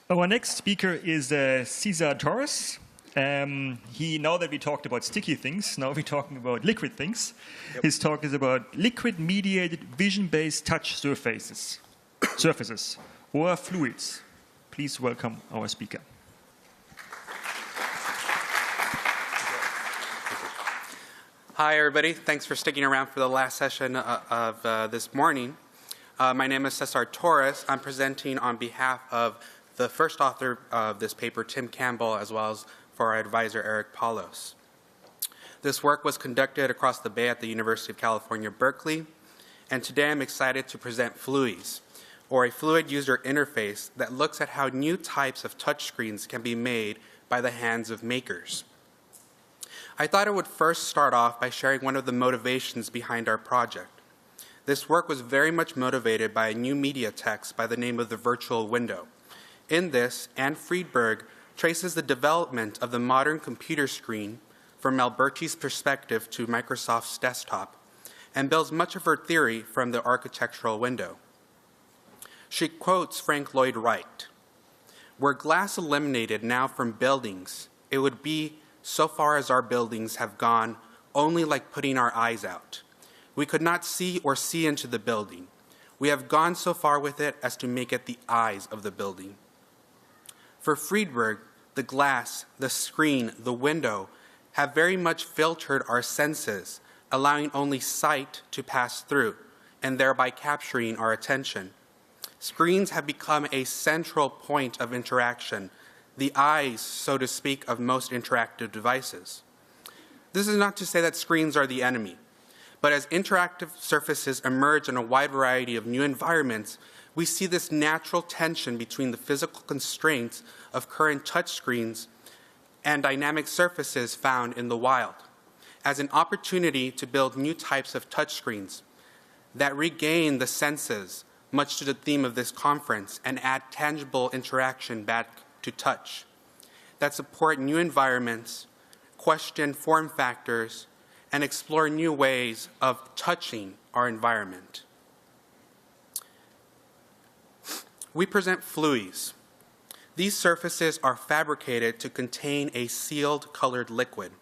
Our next speaker is Cesar Torres. Now that we talked about sticky things, now we're talking about liquid things. Yep. His talk is about liquid-mediated vision-based touch surfaces, or fluids. Please welcome our speaker. Hi, everybody. Thanks for sticking around for the last session of this morning. My name is Cesar Torres. I'm presenting on behalf of the first author of this paper, Tim Campbell, as well as for our advisor, Eric Paulos. This work was conducted across the Bay at the University of California, Berkeley, and today I'm excited to present Fl.UIs, or a fluid user interface that looks at how new types of touchscreens can be made by the hands of makers. I thought I would first start off by sharing one of the motivations behind our project. This work was very much motivated by a new media text by the name of the virtual window. In this, Anne Friedberg traces the development of the modern computer screen from Alberti's perspective to Microsoft's desktop, and builds much of her theory from the architectural window. She quotes Frank Lloyd Wright, "Were glass eliminated now from buildings, it would be, so far as our buildings have gone, only like putting our eyes out. We could not see or see into the building. We have gone so far with it as to make it the eyes of the building." For Friedberg, the glass, the screen, the window have very much filtered our senses, allowing only sight to pass through, and thereby capturing our attention. Screens have become a central point of interaction, the eyes, so to speak, of most interactive devices. This is not to say that screens are the enemy, but as interactive surfaces emerge in a wide variety of new environments, we see this natural tension between the physical constraints of current touchscreens and dynamic surfaces found in the wild, as an opportunity to build new types of touchscreens that regain the senses, much to the theme of this conference, and add tangible interaction back to touch, that support new environments, question form factors, and explore new ways of touching our environment. We present Fl.UIs. These surfaces are fabricated to contain a sealed colored liquid.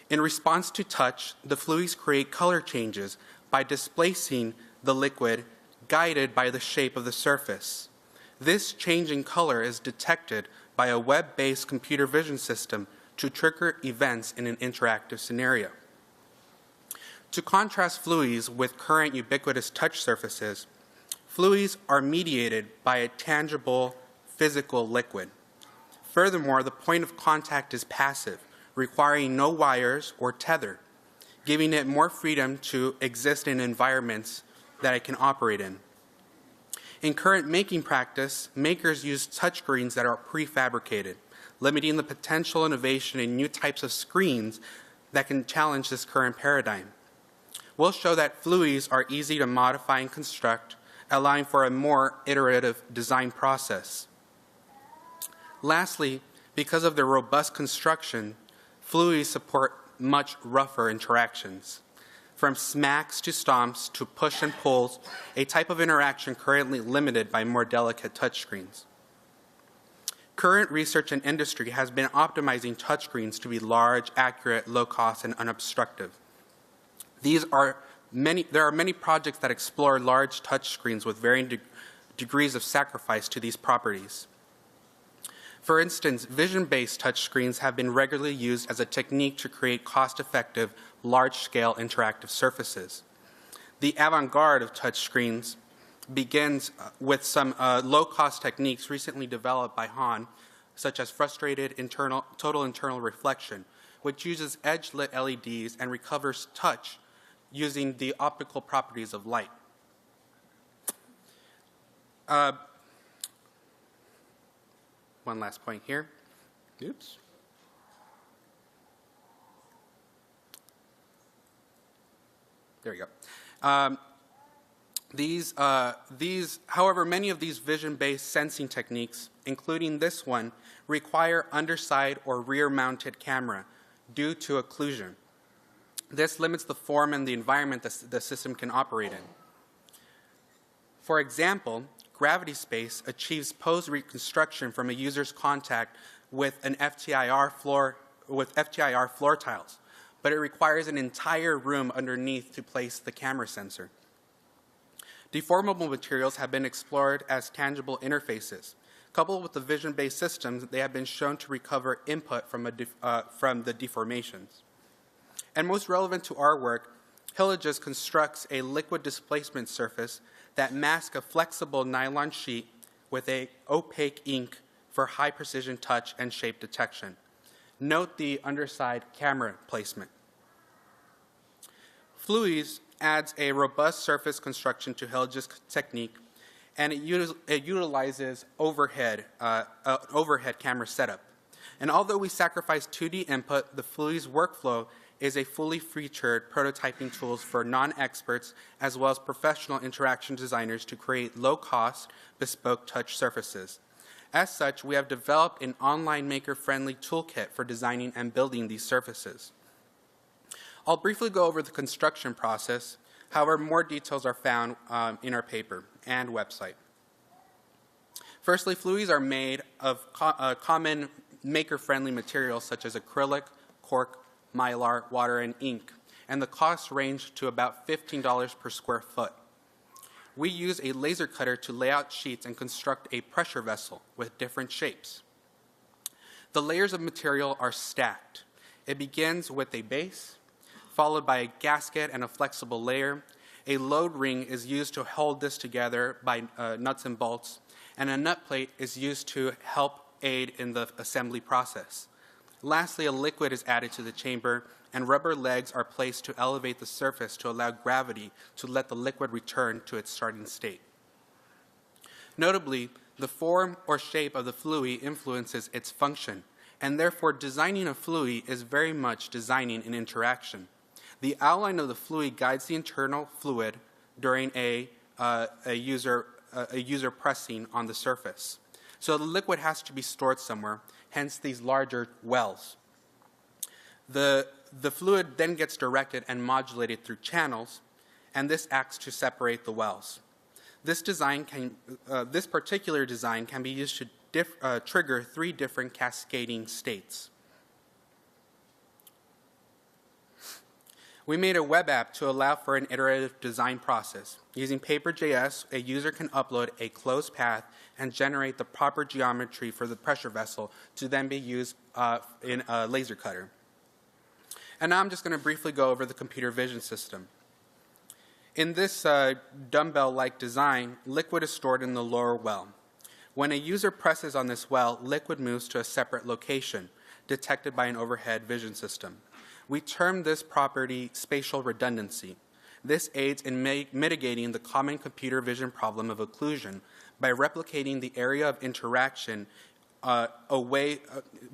In response to touch, the Fl.UIs create color changes by displacing the liquid guided by the shape of the surface. This change in color is detected by a web-based computer vision system to trigger events in an interactive scenario. To contrast Fl.UIs with current ubiquitous touch surfaces, Fl.UIs are mediated by a tangible physical liquid. Furthermore, the point of contact is passive, requiring no wires or tether, giving it more freedom to exist in environments that it can operate in. In current making practice, makers use touchscreens that are prefabricated, limiting the potential innovation in new types of screens that can challenge this current paradigm. We'll show that Fl.UIs are easy to modify and construct, allowing for a more iterative design process. Lastly, because of their robust construction, Fl.UIs support much rougher interactions. From smacks to stomps to push and pulls, a type of interaction currently limited by more delicate touchscreens. Current research and industry has been optimizing touchscreens to be large, accurate, low cost, and unobstructive. There are many projects that explore large touchscreens with varying degrees of sacrifice to these properties. For instance, vision-based touchscreens have been regularly used as a technique to create cost-effective, large-scale interactive surfaces. The avant-garde of touchscreens begins with some low-cost techniques recently developed by Hahn, such as frustrated total internal reflection, which uses edge-lit LEDs and recovers touch using the optical properties of light. One last point here. Oops. There we go. However, many of these vision-based sensing techniques, including this one, require underside or rear-mounted camera due to occlusion. This limits the form and the environment that the system can operate in. For example, gravity space achieves pose reconstruction from a user's contact with an FTIR floor tiles, but it requires an entire room underneath to place the camera sensor. Deformable materials have been explored as tangible interfaces. Coupled with the vision-based systems, they have been shown to recover input from the deformations. And most relevant to our work, Fl.UIs constructs a liquid displacement surface that masks a flexible nylon sheet with an opaque ink for high precision touch and shape detection. Note the underside camera placement. Fl.UIs adds a robust surface construction to Fl.UIs technique, and it utilizes overhead camera setup. And although we sacrifice 2D input, the Fl.UIs workflow is a fully featured prototyping tools for non-experts as well as professional interaction designers to create low-cost, bespoke touch surfaces. As such, we have developed an online maker-friendly toolkit for designing and building these surfaces. I'll briefly go over the construction process. However, more details are found in our paper and website. Firstly, Fl.UIs are made of common maker-friendly materials such as acrylic, cork, mylar, water, and ink, and the costs range to about $15 per square foot. We use a laser cutter to lay out sheets and construct a pressure vessel with different shapes. The layers of material are stacked. It begins with a base, followed by a gasket and a flexible layer. A load ring is used to hold this together by nuts and bolts, and a nut plate is used to help aid in the assembly process. Lastly, a liquid is added to the chamber, and rubber legs are placed to elevate the surface to allow gravity to let the liquid return to its starting state. Notably, the form or shape of the Fl.UI influences its function, and therefore designing a Fl.UI is very much designing an interaction. The outline of the Fl.UI guides the internal fluid during a user pressing on the surface. So the liquid has to be stored somewhere, hence these larger wells. The fluid then gets directed and modulated through channels, and this acts to separate the wells. This particular design can be used to trigger 3 different cascading states. We made a web app to allow for an iterative design process. Using Paper.js, a user can upload a closed path and generate the proper geometry for the pressure vessel to then be used in a laser cutter. And now I'm just going to briefly go over the computer vision system. In this dumbbell-like design, liquid is stored in the lower well. When a user presses on this well, liquid moves to a separate location, detected by an overhead vision system. We term this property spatial redundancy. This aids in mitigating the common computer vision problem of occlusion by replicating the area of interaction by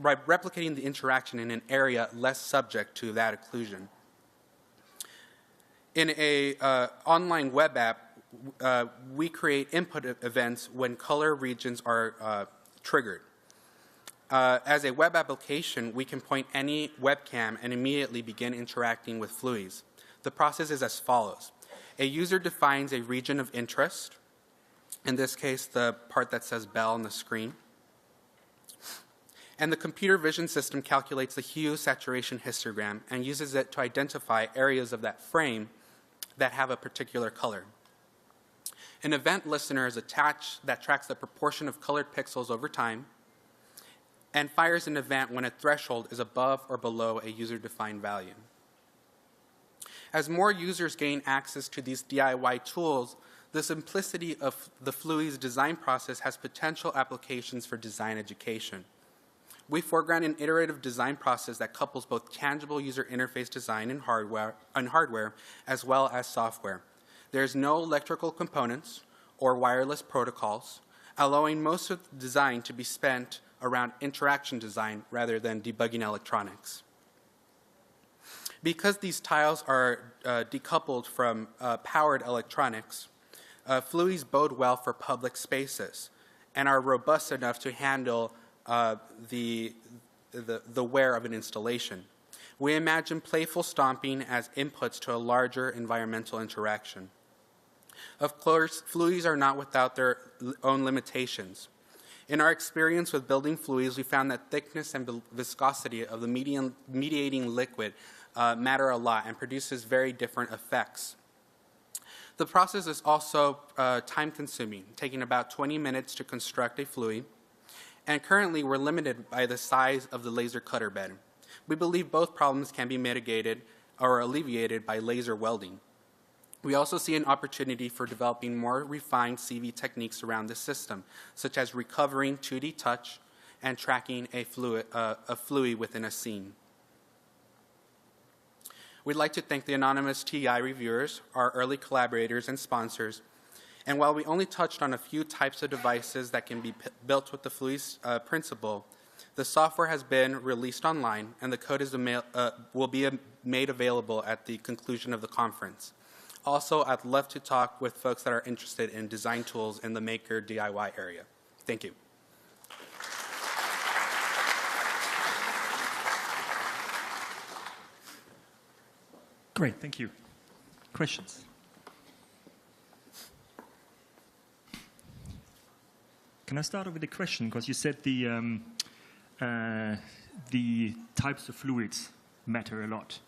replicating the interaction in an area less subject to that occlusion. In an online web app, we create input events when color regions are triggered. As a web application, we can point any webcam and immediately begin interacting with Fl.UIs. The process is as follows. A user defines a region of interest, in this case, the part that says Bell on the screen. And the computer vision system calculates the hue saturation histogram and uses it to identify areas of that frame that have a particular color. An event listener is attached that tracks the proportion of colored pixels over time and fires an event when a threshold is above or below a user-defined value. As more users gain access to these DIY tools, the simplicity of the Fl.UIs design process has potential applications for design education. We foreground an iterative design process that couples both tangible user interface design and hardware as well as software. There is no electrical components or wireless protocols, allowing most of the design to be spent around interaction design rather than debugging electronics. Because these tiles are decoupled from powered electronics, Fl.UIs bode well for public spaces and are robust enough to handle the wear of an installation. We imagine playful stomping as inputs to a larger environmental interaction. Of course, Fl.UIs are not without their own limitations. In our experience with building Fl.UIs, we found that thickness and viscosity of the mediating liquid matter a lot and produces very different effects. The process is also time-consuming, taking about 20 minutes to construct a Fl.UI, and currently we're limited by the size of the laser cutter bed. We believe both problems can be mitigated or alleviated by laser welding. We also see an opportunity for developing more refined CV techniques around the system, such as recovering 2D touch and tracking a Fl.UI within a scene. We'd like to thank the anonymous TEI reviewers, our early collaborators and sponsors. And while we only touched on a few types of devices that can be built with the Fl.UIs principle, the software has been released online, and the code will be made available at the conclusion of the conference. Also, I'd love to talk with folks that are interested in design tools in the Maker DIY area. Thank you. Great, thank you. Questions? Can I start off with a question? Because you said the types of fluids matter a lot.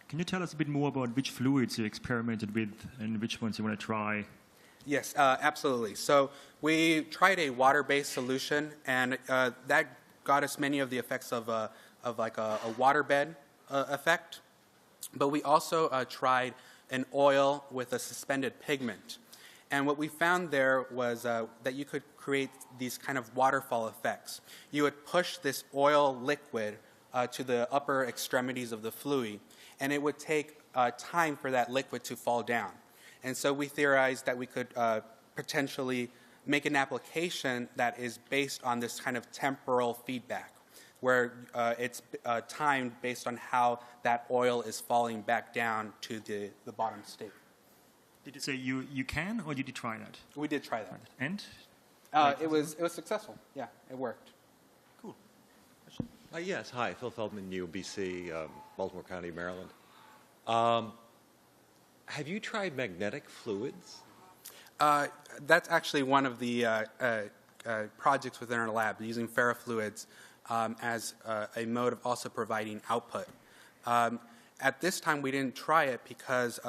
Can you tell us a bit more about which fluids you experimented with and which ones you want to try? Yes, absolutely. So we tried a water-based solution, and that got us many of the effects of like a waterbed effect. But we also tried an oil with a suspended pigment. And what we found there was that you could create these kind of waterfall effects. You would push this oil liquid to the upper extremities of the Fl.UI, and it would take time for that liquid to fall down. And so we theorized that we could potentially make an application that is based on this kind of temporal feedback, where it's timed based on how that oil is falling back down to the bottom state. Did you say you can, or did you try that? We did try that. And? It was successful. Yeah, it worked. Cool. Yes, hi, Phil Feldman, UBC, Baltimore County, Maryland. Have you tried magnetic fluids? That's actually one of the projects within our lab, using ferrofluids as a mode of also providing output. At this time, we didn't try it because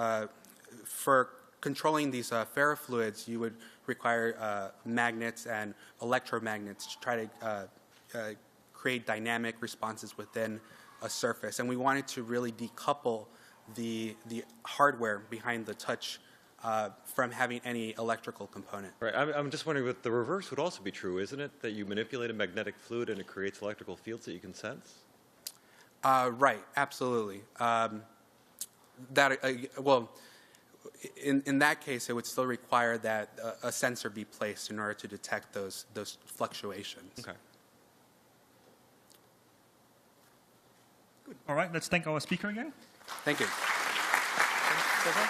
for controlling these ferrofluids, you would require magnets and electromagnets to try to create dynamic responses within a surface. And we wanted to really decouple the hardware behind the touch from having any electrical component. Right. I'm just wondering, but the reverse would also be true, isn't it? That you manipulate a magnetic fluid and it creates electrical fields that you can sense? Right. Absolutely. Well, in that case, it would still require that a sensor be placed in order to detect those fluctuations. Okay. Good. All right. Let's thank our speaker again. Thank you. Cesar?